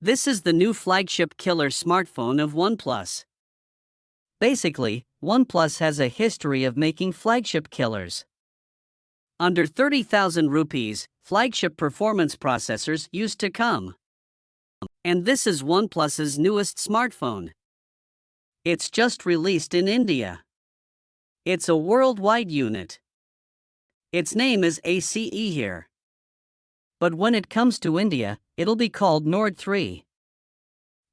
This is the new flagship killer smartphone of OnePlus. Basically, OnePlus has a history of making flagship killers. Under 30,000 rupees, flagship performance processors used to come. And this is OnePlus's newest smartphone. It's just released in India. It's a worldwide unit. Its name is ACE here. But when it comes to India, it'll be called Nord 3.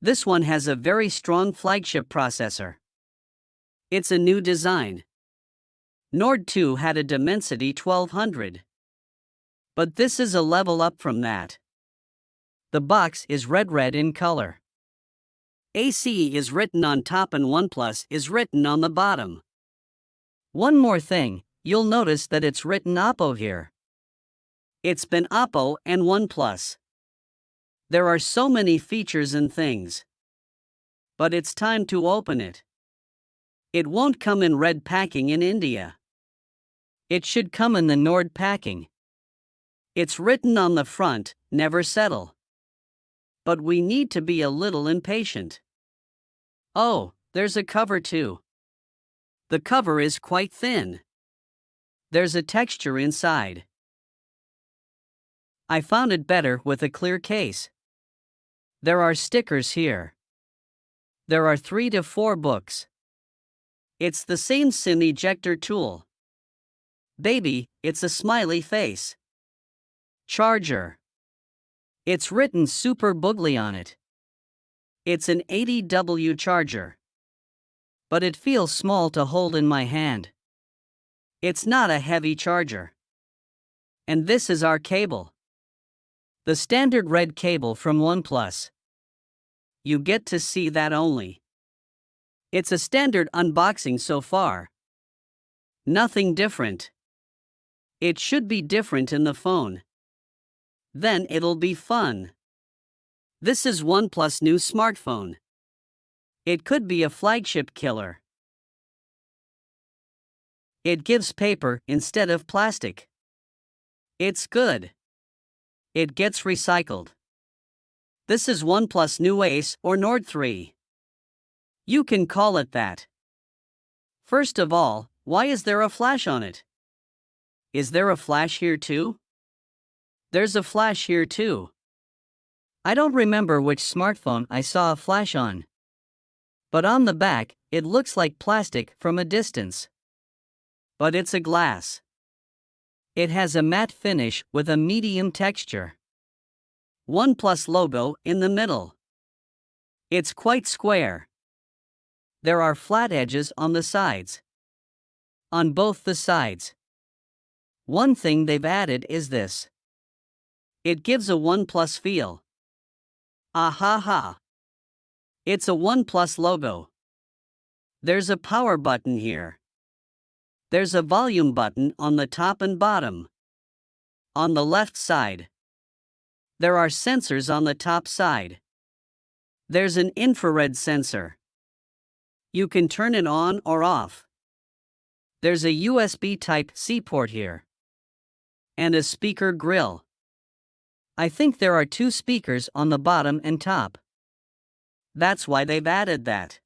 This one has a very strong flagship processor. It's a new design. Nord 2 had a Dimensity 1200. But this is a level up from that. The box is red in color. ACE is written on top and OnePlus is written on the bottom. One more thing, you'll notice that it's written Oppo here. It's been Oppo and OnePlus. There are so many features and things. But it's time to open it. It won't come in red packing in India. It should come in the Nord packing. It's written on the front, never settle. But we need to be a little impatient. Oh, there's a cover too. The cover is quite thin. There's a texture inside. I found it better with a clear case. There are stickers here. There are 3 to 4 books. It's the same SIM ejector tool. Baby, it's a smiley face. Charger. It's written Super Boogly on it. It's an 80W charger. But it feels small to hold in my hand. It's not a heavy charger. And this is our cable. The standard red cable from OnePlus. You get to see that only. It's a standard unboxing so far. Nothing different. It should be different in the phone. Then it'll be fun. This is OnePlus' new smartphone. It could be a flagship killer. It gives paper instead of plastic. It's good. It gets recycled. This is OnePlus' new Ace or Nord 3. You can call it that. First of all, why is there a flash on it? Is there a flash here too? There's a flash here too. I don't remember which smartphone I saw a flash on. But on the back, it looks like plastic from a distance. But it's a glass. It has a matte finish with a medium texture. OnePlus logo in the middle. It's quite square. There are flat edges on the sides. On both the sides. One thing they've added is this. It gives a OnePlus feel. Ha. It's a OnePlus logo. There's a power button here. There's a volume button on the top and bottom. On the left side. There are sensors on the top side. There's an infrared sensor. You can turn it on or off. There's a USB Type-C port here. And a speaker grill. I think there are 2 speakers on the bottom and top. That's why they've added that.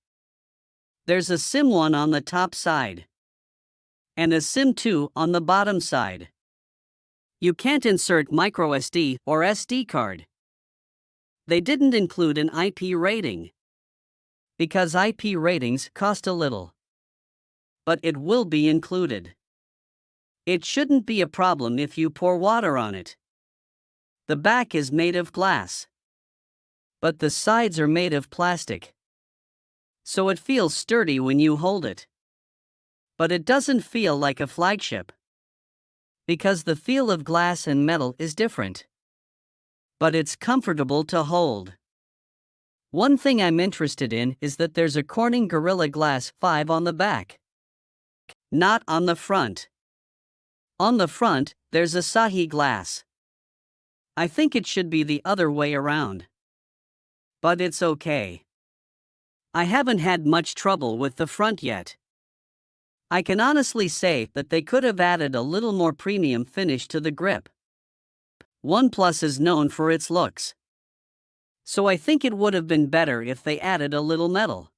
There's a SIM 1 on the top side. And a SIM 2 on the bottom side. You can't insert microSD or SD card. They didn't include an IP rating. Because IP ratings cost a little. But it will be included. It shouldn't be a problem if you pour water on it. The back is made of glass. But the sides are made of plastic. So it feels sturdy when you hold it. But it doesn't feel like a flagship. Because the feel of glass and metal is different. But it's comfortable to hold. One thing I'm interested in is that there's a Corning Gorilla Glass 5 on the back. Not on the front. On the front, there's a Sahi glass. I think it should be the other way around. But it's okay. I haven't had much trouble with the front yet. I can honestly say that they could have added a little more premium finish to the grip. OnePlus is known for its looks. So I think it would have been better if they added a little metal.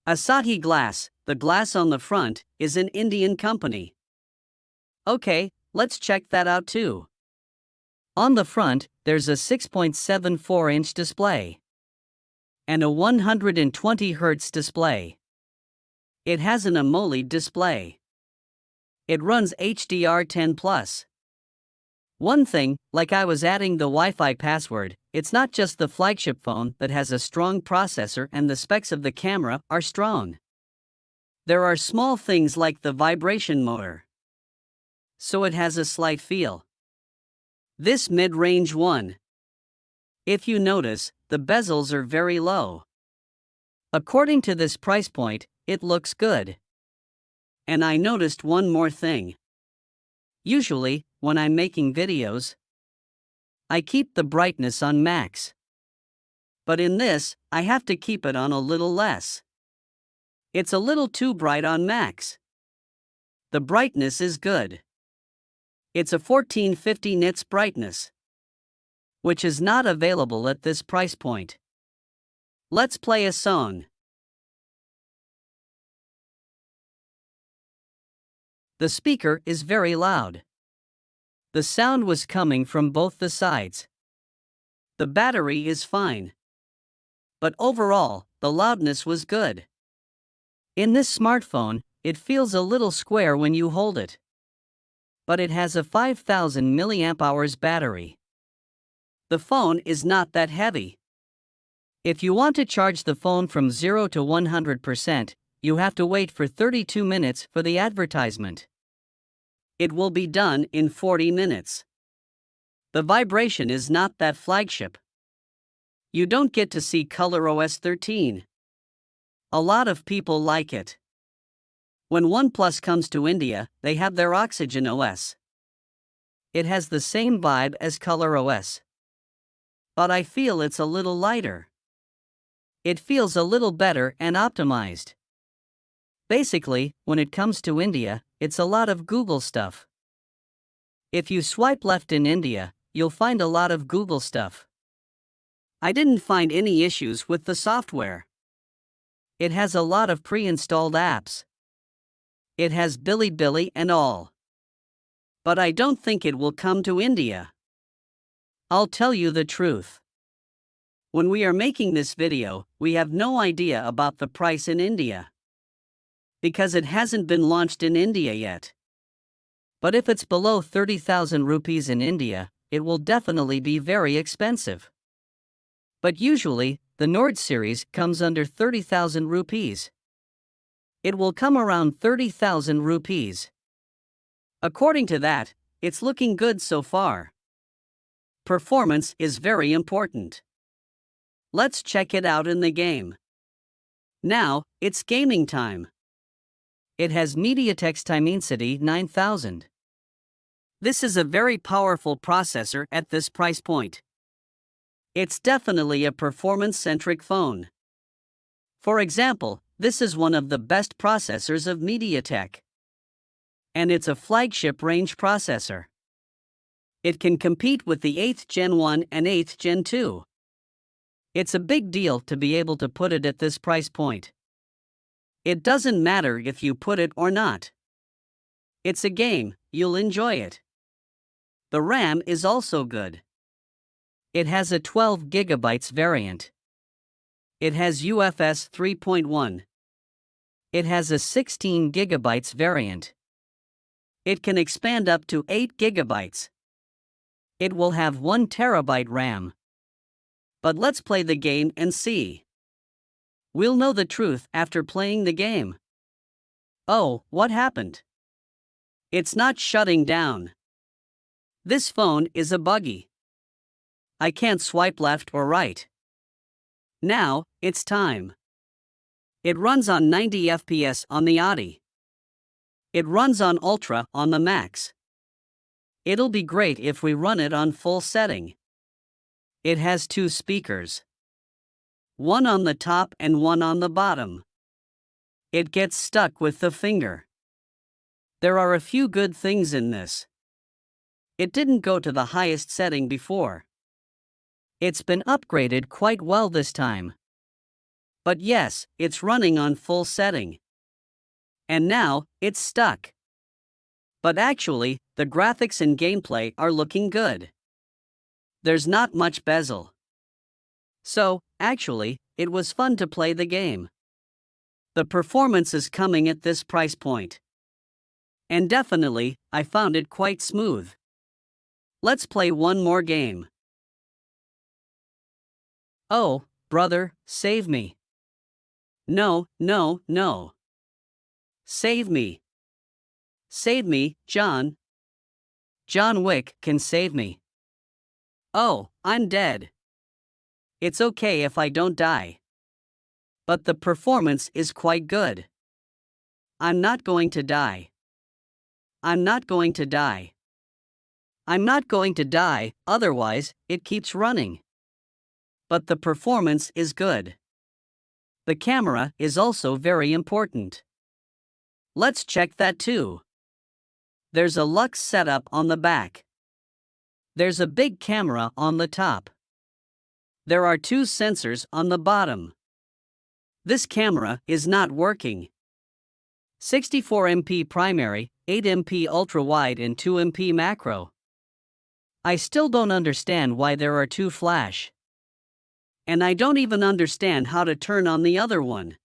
Asahi Glass, the glass on the front, is an Indian company. Okay, let's check that out too. On the front, there's a 6.74-inch display and a 120 Hz display. It has an AMOLED display. It runs HDR10+. One thing, like I was adding the Wi-Fi password, it's not just the flagship phone that has a strong processor and the specs of the camera are strong. There are small things like the vibration motor. So it has a slight feel. This mid-range one. If you notice, the bezels are very low. According to this price point, it looks good. And I noticed one more thing. Usually, when I'm making videos, I keep the brightness on max. But in this, I have to keep it on a little less. It's a little too bright on max. The brightness is good. It's a 1450 nits brightness, which is not available at this price point. Let's play a song. The speaker is very loud. The sound was coming from both the sides. The battery is fine. But overall, the loudness was good. In this smartphone, it feels a little square when you hold it. But it has a 5000 mAh battery. The phone is not that heavy. If you want to charge the phone from 0 to 100%, you have to wait for 32 minutes for the advertisement. It will be done in 40 minutes. The vibration is not that flagship. You don't get to see ColorOS 13. A lot of people like it. When OnePlus comes to India, they have their Oxygen OS. It has the same vibe as ColorOS. But I feel it's a little lighter. It feels a little better and optimized. Basically, when it comes to India, it's a lot of Google stuff. If you swipe left in India, you'll find a lot of Google stuff. I didn't find any issues with the software. It has a lot of pre-installed apps. It has Bilibili and all. But I don't think it will come to India. I'll tell you the truth. When we are making this video, we have no idea about the price in India. Because it hasn't been launched in India yet. But if it's below 30,000 rupees in India, it will definitely be very expensive. But usually, the Nord series comes under 30,000 rupees. It will come around 30,000 rupees. According to that, it's looking good so far. Performance is very important. Let's check it out in the game. Now, it's gaming time. It has MediaTek's Dimensity 9000. This is a very powerful processor at this price point. It's definitely a performance-centric phone. For example, this is one of the best processors of MediaTek. And it's a flagship range processor. It can compete with the 8th Gen 1 and 8th Gen 2. It's a big deal to be able to put it at this price point. It doesn't matter if you put it or not. It's a game, you'll enjoy it. The RAM is also good. It has a 12 GB variant. It has UFS 3.1. It has a 16 GB variant. It can expand up to 8 GB. It will have 1 TB RAM. But let's play the game and see. We'll know the truth after playing the game. Oh, what happened? It's not shutting down. This phone is a buggy. I can't swipe left or right. Now, it's time. It runs on 90 FPS on the Audi. It runs on Ultra on the Max. It'll be great if we run it on full setting. It has 2 speakers. One on the top and one on the bottom. It gets stuck with the finger. There are a few good things in this. It didn't go to the highest setting before. It's been upgraded quite well this time. But yes, it's running on full setting. And now, it's stuck. But actually, the graphics and gameplay are looking good. There's not much bezel. So, actually, it was fun to play the game. The performance is coming at this price point. And definitely, I found it quite smooth. Let's play one more game. Oh, brother, save me. No, no, no. Save me. Save me, John. John Wick can save me. Oh, I'm dead. It's okay if I don't die. But the performance is quite good. I'm not going to die. I'm not going to die. I'm not going to die, otherwise, it keeps running. But the performance is good. The camera is also very important. Let's check that too. There's a Lux setup on the back. There's a big camera on the top. There are 2 sensors on the bottom. This camera is not working. 64MP primary, 8MP ultra-wide and 2MP macro. I still don't understand why there are 2 flash. And I don't even understand how to turn on the other one.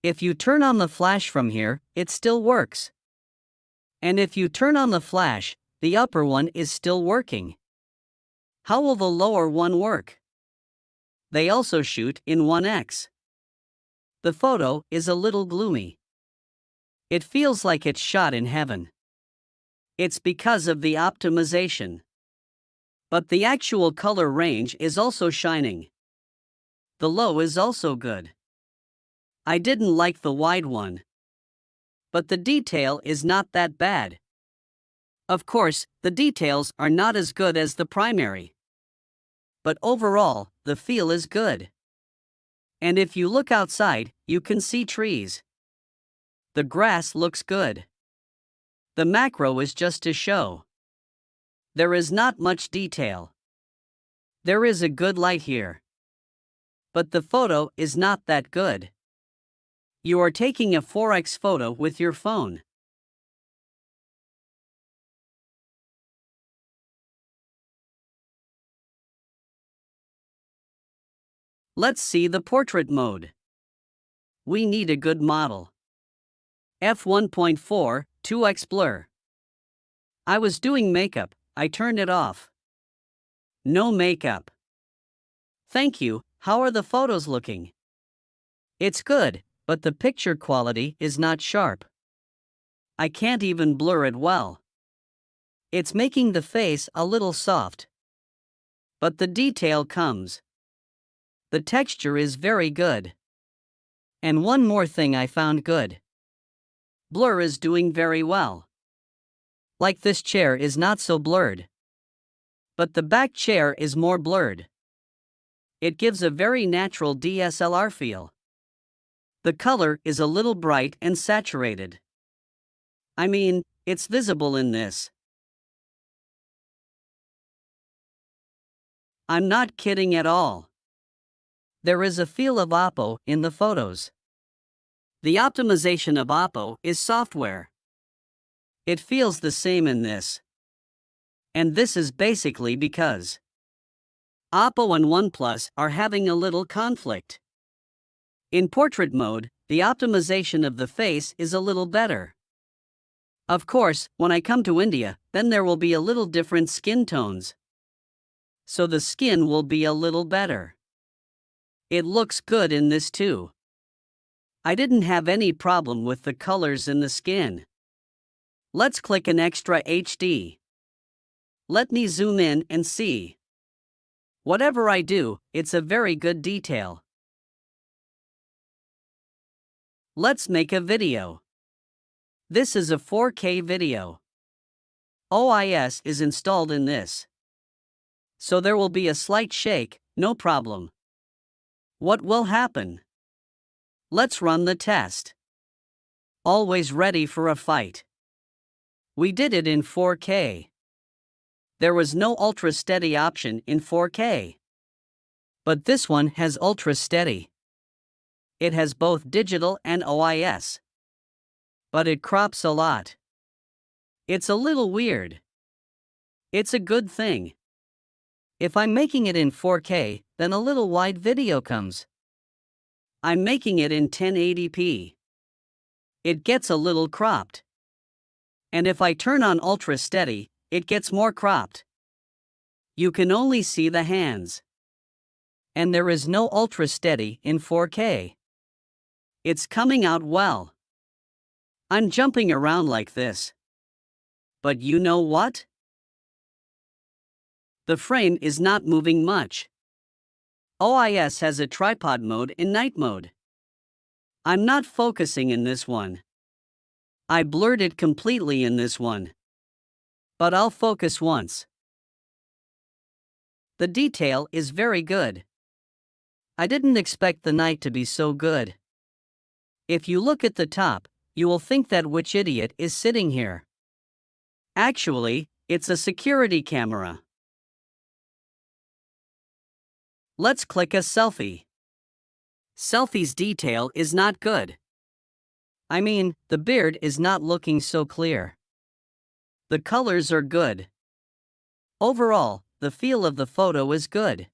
If you turn on the flash from here, it still works. And if you turn on the flash, the upper one is still working. How will the lower one work? They also shoot in 1x. The photo is a little gloomy. It feels like it's shot in heaven. It's because of the optimization. But the actual color range is also shining. The low is also good. I didn't like the wide one. But the detail is not that bad. Of course, the details are not as good as the primary. But overall, the feel is good. And if you look outside, you can see trees. The grass looks good. The macro is just to show. There is not much detail. There is a good light here. But the photo is not that good. You are taking a 4x photo with your phone. Let's see the portrait mode. We need a good model. f1.4, 2x blur. I was doing makeup, I turned it off. No makeup. Thank you, how are the photos looking? It's good, but the picture quality is not sharp. I can't even blur it well. It's making the face a little soft. But the detail comes. The texture is very good. And one more thing I found good. Blur is doing very well. Like this chair is not so blurred. But the back chair is more blurred. It gives a very natural DSLR feel. The color is a little bright and saturated. I mean, it's visible in this. I'm not kidding at all. There is a feel of Oppo in the photos. The optimization of Oppo is software. It feels the same in this. And this is basically because Oppo and OnePlus are having a little conflict. In portrait mode, the optimization of the face is a little better. Of course, when I come to India, then there will be a little different skin tones. So the skin will be a little better. It looks good in this too. I didn't have any problem with the colors in the skin. Let's click an extra HD. Let me zoom in and see. Whatever I do, it's a very good detail. Let's make a video. This is a 4K video. OIS is installed in this. So there will be a slight shake, no problem. What will happen? Let's run the test. Always ready for a fight. We did it in 4K. There was no ultra steady option in 4K. But this one has ultra steady. It has both digital and OIS. But it crops a lot. It's a little weird. It's a good thing. If I'm making it in 4K, then a little wide video comes. I'm making it in 1080p. It gets a little cropped. And if I turn on ultra steady, it gets more cropped. You can only see the hands. And there is no ultra steady in 4K. It's coming out well. I'm jumping around like this. But you know what? The frame is not moving much. OIS has a tripod mode in night mode. I'm not focusing in this one. I blurred it completely in this one. But I'll focus once. The detail is very good. I didn't expect the night to be so good. If you look at the top, you will think that which idiot is sitting here. Actually, it's a security camera. Let's click a selfie. Selfie's detail is not good. I mean, the beard is not looking so clear. The colors are good. Overall, the feel of the photo is good.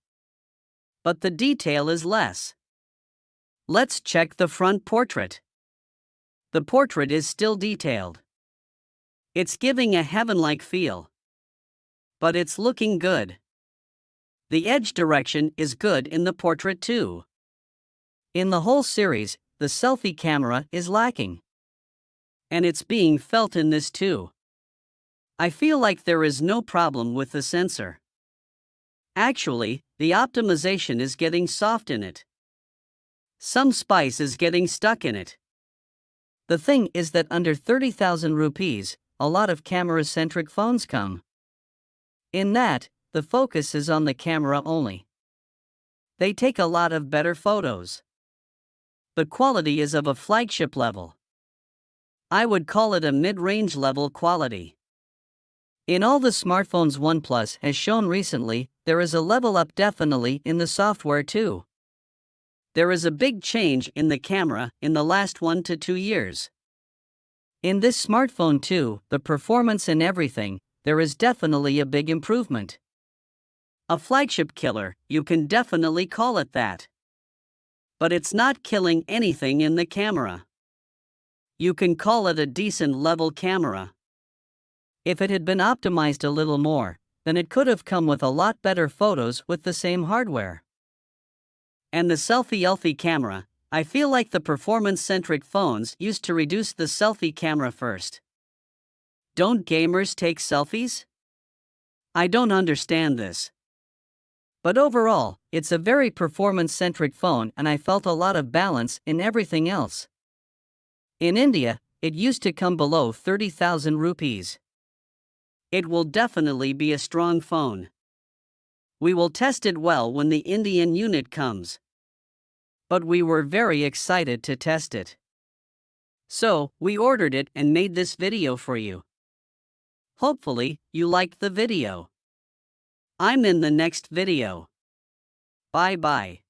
But the detail is less. Let's check the front portrait. The portrait is still detailed. It's giving a heaven-like feel. But it's looking good. The edge direction is good in the portrait too. In the whole series, the selfie camera is lacking. And it's being felt in this too. I feel like there is no problem with the sensor. Actually, the optimization is getting soft in it. Some spice is getting stuck in it. The thing is that under 30,000 rupees, a lot of camera-centric phones come. In that, the focus is on the camera only. They take a lot of better photos. The quality is of a flagship level. I would call it a mid-range level quality. In all the smartphones OnePlus has shown recently, there is a level up definitely in the software too. There is a big change in the camera in the last 1 to 2 years. In this smartphone too, the performance and everything, there is definitely a big improvement. A flagship killer, you can definitely call it that. But it's not killing anything in the camera. You can call it a decent level camera. If it had been optimized a little more, then it could have come with a lot better photos with the same hardware. And the selfie camera, I feel like the performance-centric phones used to reduce the selfie camera first. Don't gamers take selfies? I don't understand this. But overall, it's a very performance-centric phone and I felt a lot of balance in everything else. In India, it used to come below 30,000 rupees. It will definitely be a strong phone. We will test it well when the Indian unit comes. But we were very excited to test it. So, we ordered it and made this video for you. Hopefully, you liked the video. I'm in the next video. Bye bye.